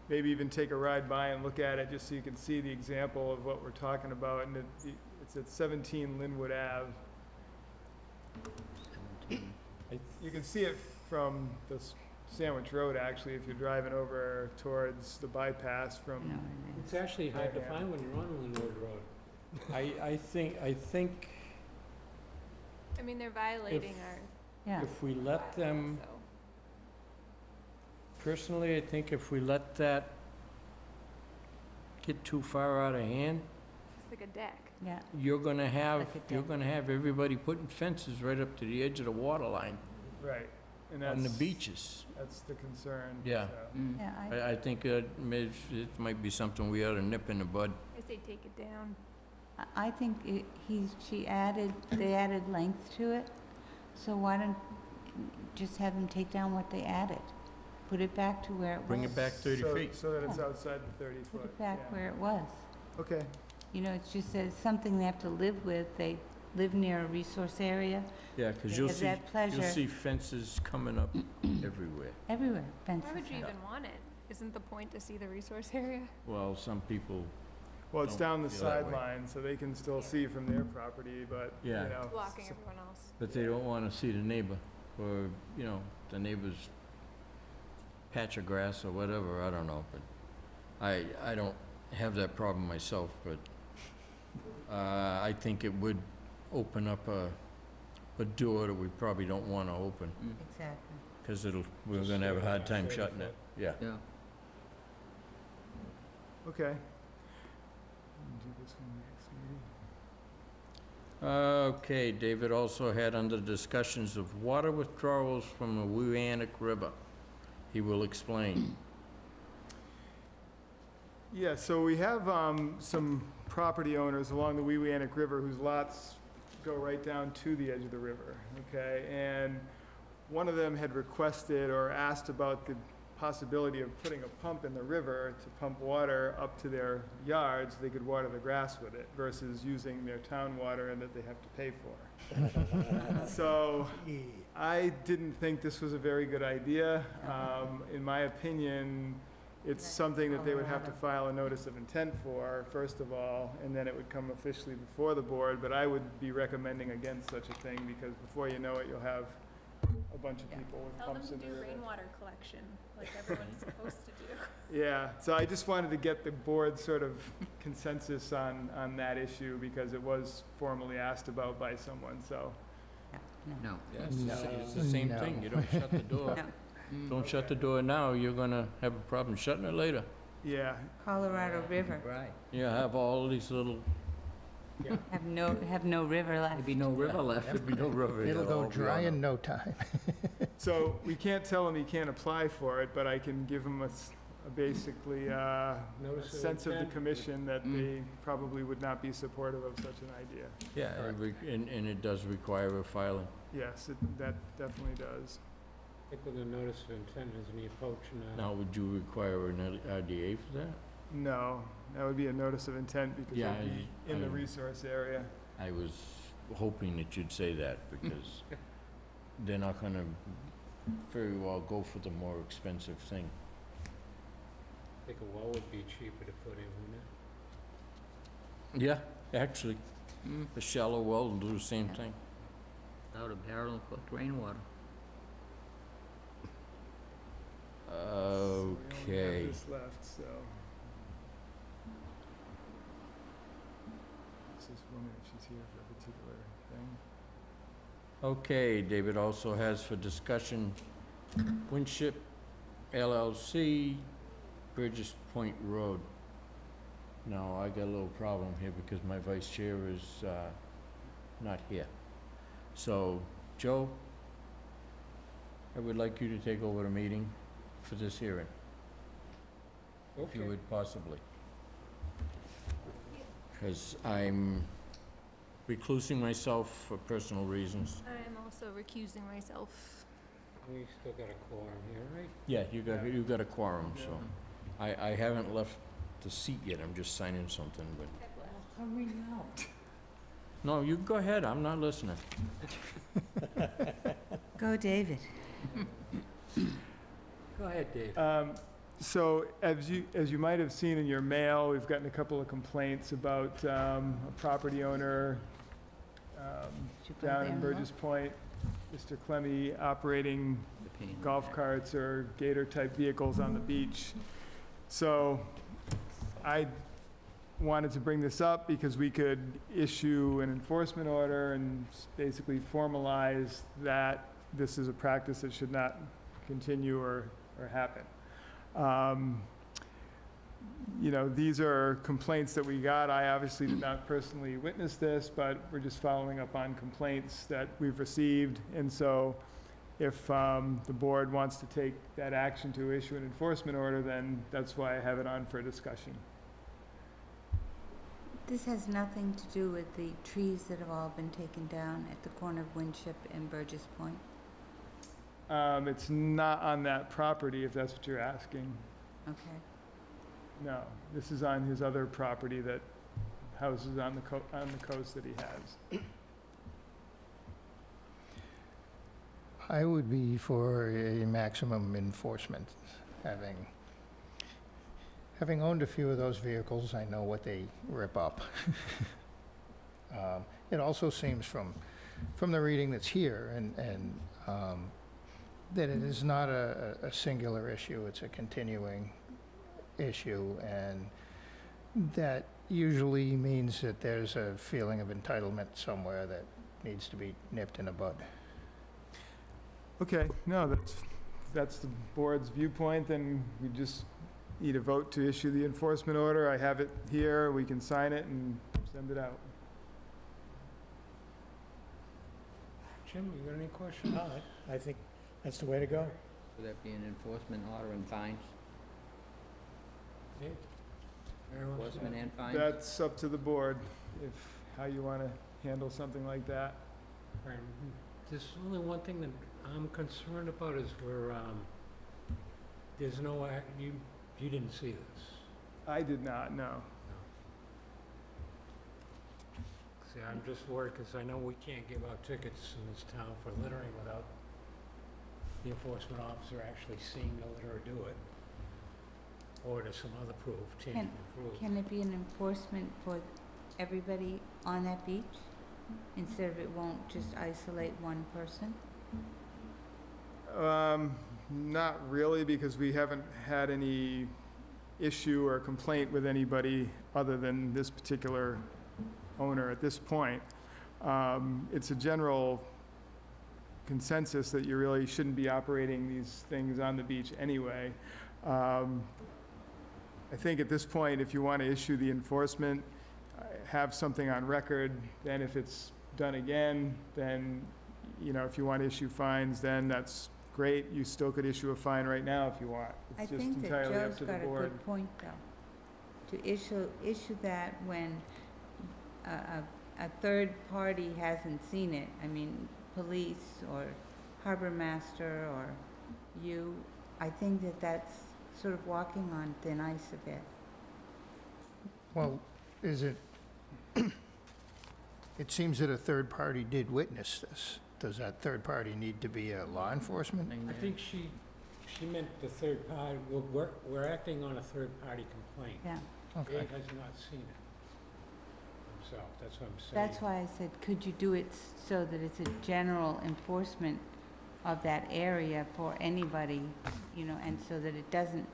maybe even take a ride by and look at it just so you can see the example of what we're talking about. And it's at 17 Linwood Ave. You can see it from the Sandwich Road, actually, if you're driving over towards the bypass I know from, where it is. It's actually hard to Yeah. find when you're on Linwood Road. I think I mean, they're violating our, Yeah. if we let them, so. personally, I think if we let that get too far out of hand, It's like a deck. Yeah. you're gonna have, Like a you're deck. gonna have everybody putting fences right up to the edge of the water line right. And on the that's- beaches. That's the concern. Yeah. so. Mm. Yeah, I think it might be something we ought to nip in the bud. I say take it down. I think they added length to it, so why don't, just have them take down what they added? Put it back to where it was. Bring it back 30 So- feet. So that it's Yeah. outside the 30 foot. Put it back yeah. where it was. Okay, You know, it's just that it's something they have to live with. They live near a resource area. Yeah, 'cause They you'll have see, that pleasure you'll see fences coming up everywhere. everywhere, fences. Why would you are. even want it? Isn't the point to see the resource area? Well, some people, well, it's Don't down the feel that way. sideline, so they can still see from their property, but, you Yeah. know. Blocking everyone else. but they don't wanna see the neighbor, or, you know, the neighbor's patch of grass or whatever, I don't know, but I don't have that problem myself, but I think it would open up a door that we probably don't wanna open, Exactly. 'cause we're gonna have a hard time shutting it, yeah. Yeah. Okay. Do this one next meeting. Okay, David also had under discussions of water withdrawals from the Weanick River. He will explain. Yeah, so we have some property owners along the Weanick River whose lots go right down to the edge of the river, okay? And one of them had requested or asked about the possibility of putting a pump in the river to pump water up to their yards, they could water the grass with it versus using their town water and that they have to pay for. So I didn't think this was a very good idea. In my opinion, it's That's something that they would have to Colorado. file a notice of intent for, first of all, and then it would come officially before the board, but I would be recommending against such a thing, because before you know it, you'll have a bunch of Yeah. people with Tell them pumps to in the do river. rainwater collection, like everyone's supposed to do. Yeah, so I just wanted to get the board sort of consensus on that issue, because it was formally asked about by someone, so. No. Yeah, it's the same No. thing, you don't shut the door. No. Don't shut the door now, you're gonna have a problem shutting it later. Yeah, Colorado River, Right. You have all these little, have no river left. There'd be no river left. there'd be no river. It'll it'll all go be dry on in no time. so we can't tell him he can't apply for it, but I can give him basically, Notice of sense of the intent. commission that Mm. they probably would not be supportive of such an idea. Yeah, and it does require a filing. Yes, that definitely does. I think with a notice of intent, isn't he approaching Now, would you require an RDA for that? No, that would be a notice of intent, because Yeah, it'd be in the I- resource area. I was hoping that you'd say that, because they're not gonna very well go for the more expensive thing. I think a well would be cheaper to put in, wouldn't it? Yeah, actually, Mm. a shallow well will do the same Yeah. thing. Out of barrel of cooked rainwater. So we only Okay. have this left, so. This is wondering if she's here for a particular thing. Okay, David also has for discussion, Winship LLC, Burgess Point Road. Now, I got a little problem here because my vice chair is not here. So, Joe, I would like you to take over the meeting for this hearing, if you Okay. would possibly. Because I'm reclusing myself for personal reasons. I am also recusing myself. We still got a quorum here, right? Yeah, you got a quorum, so. I haven't left the seat yet, I'm just signing something, but, Hurry now. no, you go ahead, I'm not listening. Go, David. Go ahead, Dave. So as you might have seen in your mail, we've gotten a couple of complaints about a property owner Should go down there in and Burgess Point, Mr. Clemmy, operating The pain in the golf neck. carts or gator-type vehicles on the beach. So I wanted to bring this up because we could issue an enforcement order and basically formalize that this is a practice that should not continue or happen. You know, these are complaints that we got. I obviously did not personally witness this, but we're just following up on complaints that we've received. And so if the board wants to take that action to issue an enforcement order, then that's why I have it on for discussion. This has nothing to do with the trees that have all been taken down at the corner of Winship and Burgess Point? It's not on that property, if that's what you're asking. Okay. No, this is on his other property that houses on the coast that he has. I would be for a maximum enforcement, having owned a few of those vehicles, I know what they rip up. It also seems from the reading that's here, and that it is not a singular issue, it's a continuing issue, and that usually means that there's a feeling of entitlement somewhere that needs to be nipped in the bud. Okay, no, that's the board's viewpoint, then we just need a vote to issue the enforcement order. I have it here, we can sign it and send it out. Jim, you got any questions? I think that's the way to go. Would that be an enforcement order and fines? Dave? Everyone set? Enforcement and fines? That's up to the board, how you want to handle something like that. Right, there's only one thing that I'm concerned about is there's no, you didn't see this. I did not, no. See, I'm just worried because I know we can't give out tickets in this town for littering without the enforcement officer actually seeing the litterer do it. or to some other proof, tangible proof. Can it be an enforcement for everybody on that beach? Instead of it won't just isolate one person? Not really, because we haven't had any issue or complaint with anybody other than this particular owner at this point. It's a general consensus that you really shouldn't be operating these things on the beach anyway. I think at this point, if you want to issue the enforcement, have something on record, then if it's done again, then, you know, if you want to issue fines, then that's great. You still could issue a fine right now if you want. I It's just think that entirely up Joe's to the got a board. good point, though. To issue that when a third party hasn't seen it. I mean, police or harbor master or you. I think that that's sort of walking on thin ice a bit. Well, is it, it seems that a third party did witness this. Does that third party need to be a law enforcement? I think she meant the third party, we're acting on a third-party complaint. Yeah. Okay. Dave has not seen it himself, that's what I'm saying. That's why I said, could you do it so that it's a general enforcement of that area for anybody, you know, and so that it doesn't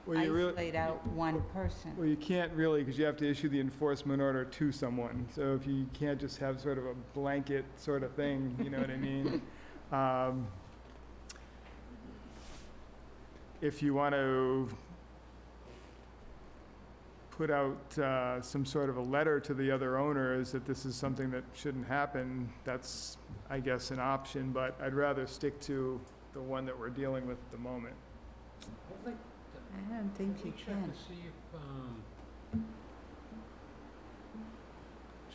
Well, you really- isolate out one person? Well, you can't really, because you have to issue the enforcement order to someone. So if you can't just have sort of a blanket sort of thing, you know what I mean? If you want to put out some sort of a letter to the other owners that this is something that shouldn't happen, that's, I guess, an option, but I'd rather stick to the one that we're dealing with at the moment. I'd like I don't think you check can. to see if,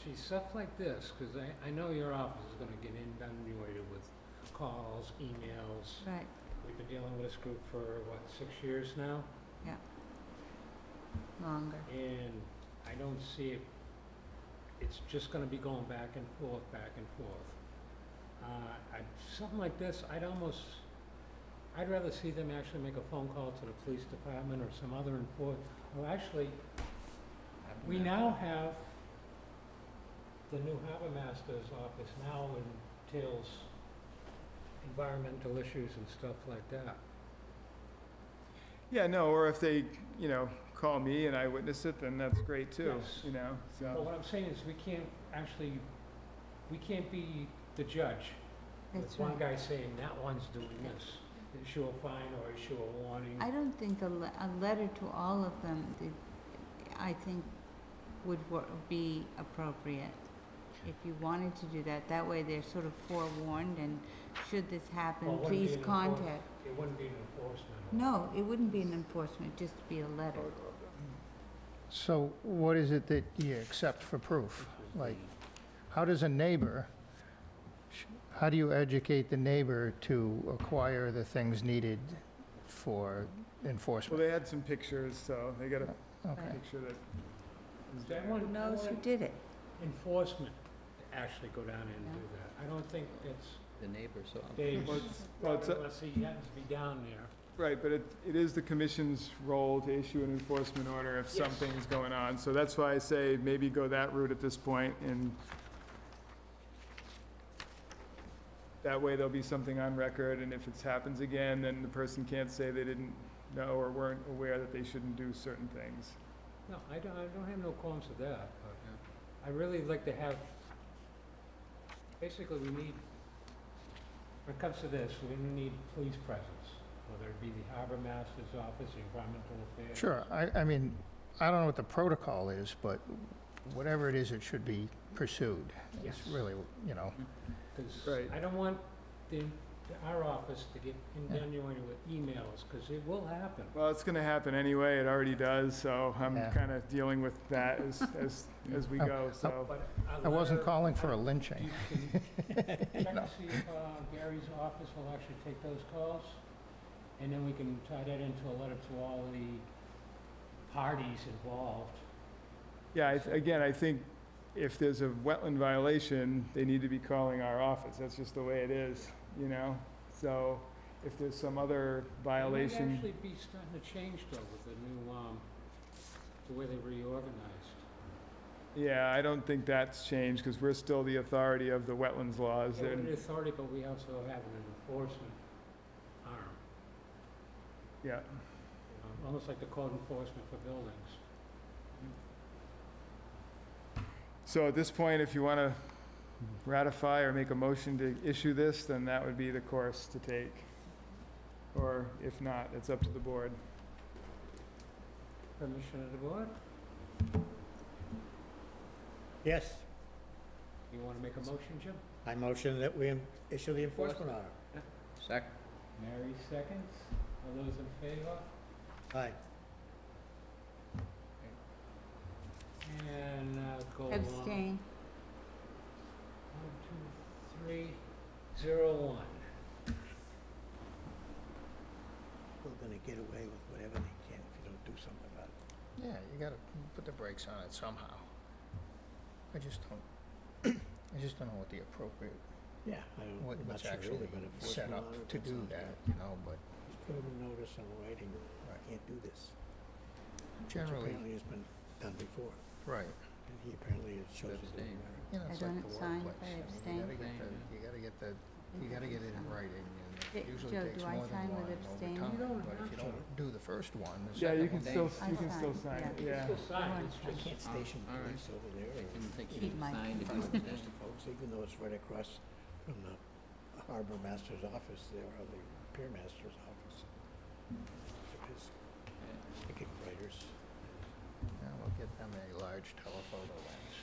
see, stuff like this, because I know your office is gonna get inundated with calls, emails. Right, We've been dealing with this group for, what, 6 years now? longer. And I don't see it, it's just gonna be going back and forth, back and forth. Something like this, I'd rather see them actually make a phone call to the police department or some other well, actually, we now have the new harbor master's office now entails environmental issues and stuff like that. Yeah, no, or if they, you know, call me and I witness it, then that's great too, Yes. you know, But so. what I'm saying is we can't be the judge. That's With one right. guy saying that one's doing this, issue a fine or issue a warning. I don't think a letter to all of them, I think, would be appropriate. If you wanted to do that, that way they're sort of forewarned, and should this happen, Well, it wouldn't be please an contact. It wouldn't be an enforcement. No, it wouldn't be an enforcement, just be a letter. So what is it that you accept for proof? Like, how does a neighbor, how do you educate the neighbor to acquire the things needed for Well, enforcement? they had some pictures, so they got a Okay. picture that is I there. want, Who knows who did it? enforcement to actually go down and do that. I don't think that's The neighbor's office. Dave's, Well, it's a- unless he happens to be down there. Right, but it is the commission's role to issue an enforcement order if Yes. something's going on. So that's why I say maybe go that route at this point, and that way there'll be something on record, and if it happens again, then the person can't say they didn't know or weren't aware that they shouldn't do certain things. No, I don't have no qualms with that, but I really like to have, basically, we need, when it comes to this, we need police presence, whether it be the harbor master's office, the environmental affairs. Sure, I mean, I don't know what the protocol is, but whatever it is, it should be pursued. It's Yes. really, you know, Because Right. I don't want our office to get inundated with emails, because it will happen. Well, it's gonna happen anyway, it already does, so I'm Yeah. kinda dealing with that as we Oh, go, so. But I wasn't letter- calling for a lynching. You can check to see if Gary's office will actually take those calls, and then we can tie that into a letter to all the parties involved. Yeah, again, I think if there's a wetland violation, they need to be calling our office. That's just the way it is, you know? So if there's some other It violation. might actually be starting to change though with the new, the way they reorganized. Yeah, I don't think that's changed, because we're still the authority of the wetlands laws. Yeah, we're and- the authority, but we also have an enforcement arm, Yeah, almost like the code enforcement for buildings. so at this point, if you want to ratify or make a motion to issue this, then that would be the course to take. Or if not, it's up to the board. Permission of the board? Yes, You want to make a motion, Jim? I motion that we issue the enforcement order. Second. Mary seconds. All those in favor? Aye. And go along. Abstain. 1, 2, 3, 0, 1. We're gonna get away with whatever they can if you don't do something about it. Yeah, you gotta put the brakes on it somehow. I just don't know what the appropriate, Yeah, I don't, I'm not what's sure actually either, but set enforcement up order, to that do sounds that, right. you know, but Just put them in notice in writing, I can't do this. Which generally, apparently has been done before, right. and he apparently has chosen to do Abstain. it. You know, I it's like don't the sign if workplace. I I abstain. mean, you gotta get it in writing, and Hey, it usually Joe, takes do I more sign than with one over abstain? time. You don't But if have you to. don't do the first one, the Yeah, you second can one, still, I you can still sign, sign it, You yeah. can still sign, One it's I just, can't station all right. police over there It didn't take you Keep to my sign to do and it. arrest the folks, even though it's right across from the harbor master's office there, or the pier master's office. His ticket writers. yeah, we'll get them a large telephoto lens.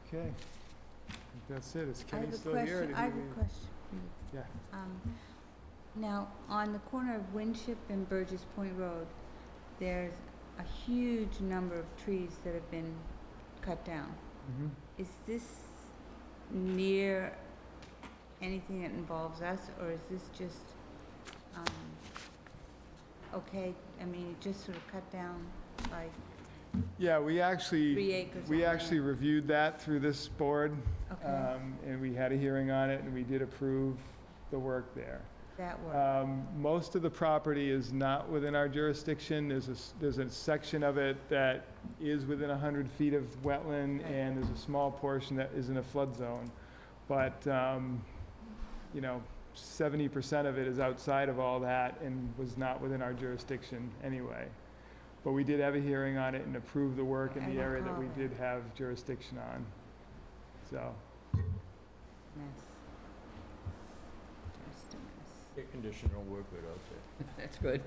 Okay. I think that's it. Is I Kenny have a still here? or question, did I he have a leave? question for you. Yeah. Now, on the corner of Winship and Burgess Point Road, there's a huge number of trees that have been cut down. Mhm. Is this near anything that involves us, or is this just, okay, I mean, it just sort of cut down by Yeah, we 3 actually, acres? we of actually land? reviewed that through this board, Okay, and we had a hearing on it, and we did approve the work there. that work, Most of the property is not within our jurisdiction. There's a section of it that is within 100 feet of wetland, Right. and there's a small portion that is in a flood zone. But, 70% of it is outside of all that and was not within our jurisdiction anyway. But we did have a hearing on it and approved the work in I the area that recall we that. did have jurisdiction on. So, mess. Just a mess. Air conditioner don't work good out there. That's good.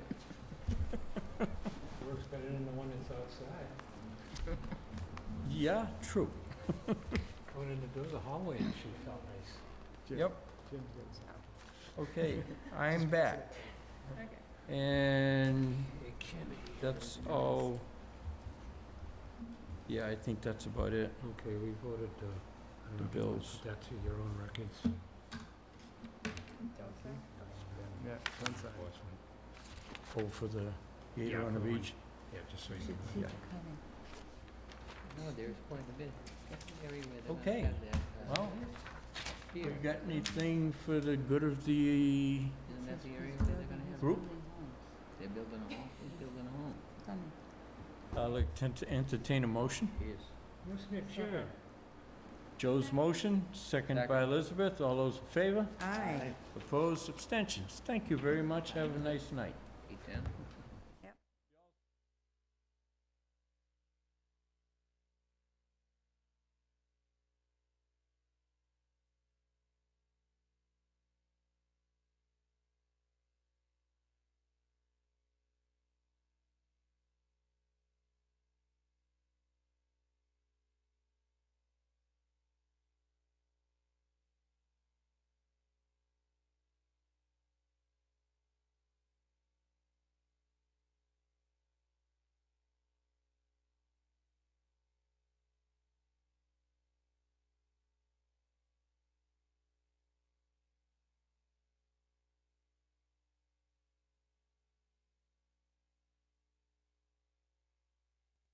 works better than the one that's outside. Yeah, true. Going in the door, the hallway actually felt nice. Jim. Yep. Jim's got some. Okay, I'm back. And that's all. Yeah, I think that's about it. Okay, we voted, I don't The know if you want bills. to put that to your own records. Yeah, one side. Enforcement. Oh, for the gator Yeah, on the for the one. beach. Yeah, just so you Should know. see Yeah. the cutting. No, there's quite a bit. That's the area where they're Okay. gonna have that, Well, we pier. got anything for the good of the, Isn't that Says the who's area where they're building- gonna who's have? Group? building homes. They're building a home. Who's building a home? Funny. I'll like to entertain a motion. Piers. Motion adjourned. Joe's motion, second by Second. Elizabeth. All those in favor? Aye. Opposed, abstentions. Thank you very much. Have a nice night. 8:10.